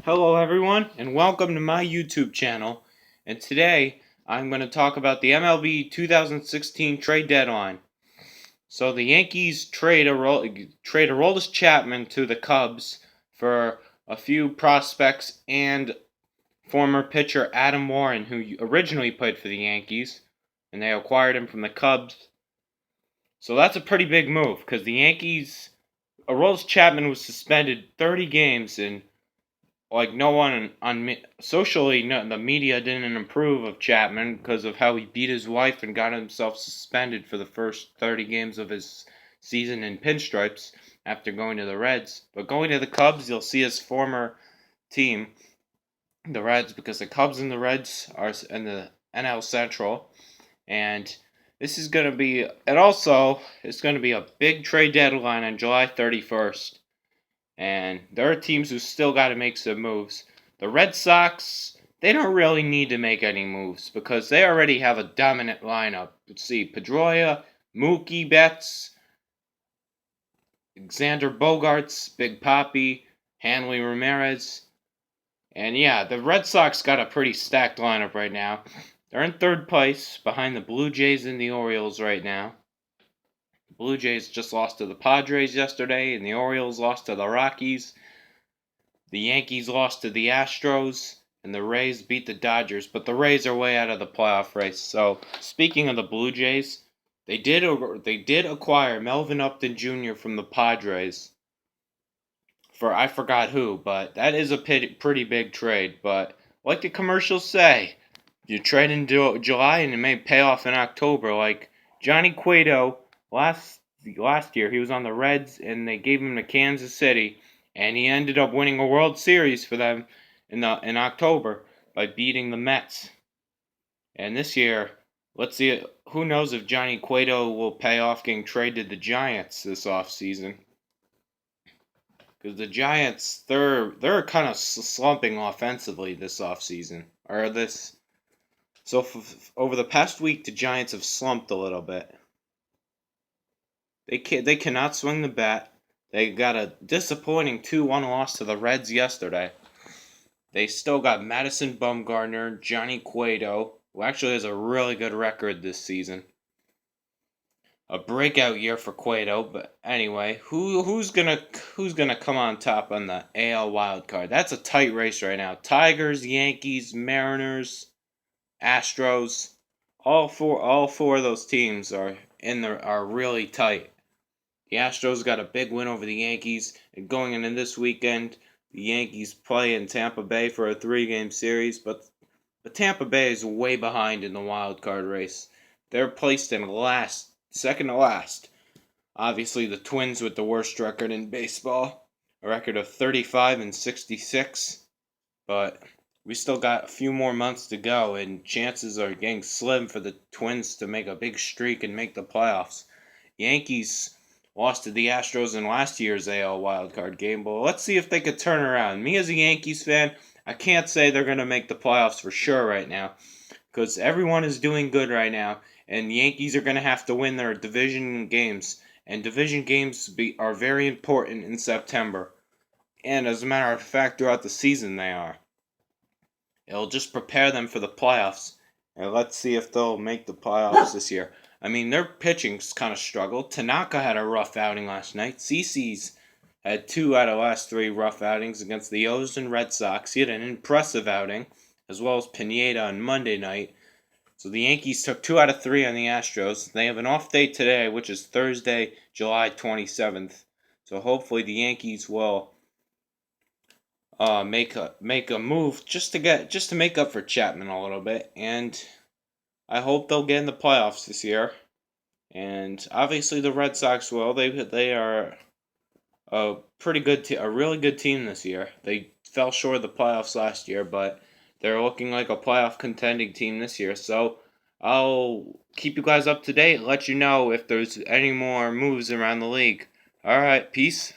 Hello everyone and welcome to my YouTube channel, and today I'm going to talk about the MLB 2016 trade deadline. So the Yankees trade Aroldis Chapman to the Cubs for a few prospects and former pitcher Adam Warren, who originally played for the Yankees, and they acquired him from the Cubs. So that's a pretty big move because the Yankees, Aroldis Chapman was suspended 30 games, and no one socially, no, the media didn't approve of Chapman because of how he beat his wife and got himself suspended for the first 30 games of his season in pinstripes after going to the Reds. But going to the Cubs, you'll see his former team, the Reds, because the Cubs and the Reds are in the NL Central, and this is going to be, it's going to be a big trade deadline on July 31st. And there are teams who still got to make some moves. The Red Sox, they don't really need to make any moves because they already have a dominant lineup. Let's see, Pedroia, Mookie Betts, Xander Bogaerts, Big Papi, Hanley Ramirez. And yeah, the Red Sox got a pretty stacked lineup right now. They're in third place behind the Blue Jays and the Orioles right now. The Blue Jays just lost to the Padres yesterday, and the Orioles lost to the Rockies. The Yankees lost to the Astros, and the Rays beat the Dodgers, but the Rays are way out of the playoff race. So, speaking of the Blue Jays, they did acquire Melvin Upton Jr. from the Padres for I forgot who, but that is a pretty big trade. But like the commercials say, you trade in July and it may pay off in October. Like Johnny Cueto last year, he was on the Reds and they gave him to Kansas City, and he ended up winning a World Series for them in October by beating the Mets. And this year, let's see, who knows if Johnny Cueto will pay off getting traded to the Giants this offseason. Because the Giants, they're kind of slumping offensively this offseason. So over the past week, the Giants have slumped a little bit. They cannot swing the bat. They got a disappointing 2-1 loss to the Reds yesterday. They still got Madison Bumgarner, Johnny Cueto, who actually has a really good record this season. A breakout year for Cueto, but anyway, who's gonna come on top on the AL wild card? That's a tight race right now. Tigers, Yankees, Mariners, Astros, all four of those teams are really tight. The Astros got a big win over the Yankees, and going into this weekend, the Yankees play in Tampa Bay for a 3-game series, but Tampa Bay is way behind in the wild card race. They're placed in second to last. Obviously, the Twins with the worst record in baseball, a record of 35-66, but we still got a few more months to go, and chances are getting slim for the Twins to make a big streak and make the playoffs. Yankees lost to the Astros in last year's AL wildcard game, but let's see if they could turn around. Me as a Yankees fan, I can't say they're going to make the playoffs for sure right now, because everyone is doing good right now, and the Yankees are going to have to win their division games, and division games are very important in September. And as a matter of fact, throughout the season they are. It'll just prepare them for the playoffs, and let's see if they'll make the playoffs this year. I mean, their pitching's kind of struggled. Tanaka had a rough outing last night. CeCe's had 2 out of the last 3 rough outings against the O's and Red Sox. He had an impressive outing, as well as Pineda on Monday night. So the Yankees took 2 out of 3 on the Astros. They have an off day today, which is Thursday, July 27th. So hopefully the Yankees will make a move just to make up for Chapman a little bit, and I hope they'll get in the playoffs this year. And obviously the Red Sox will. They are a really good team this year. They fell short of the playoffs last year, but they're looking like a playoff contending team this year. So I'll keep you guys up to date, let you know if there's any more moves around the league. All right, peace.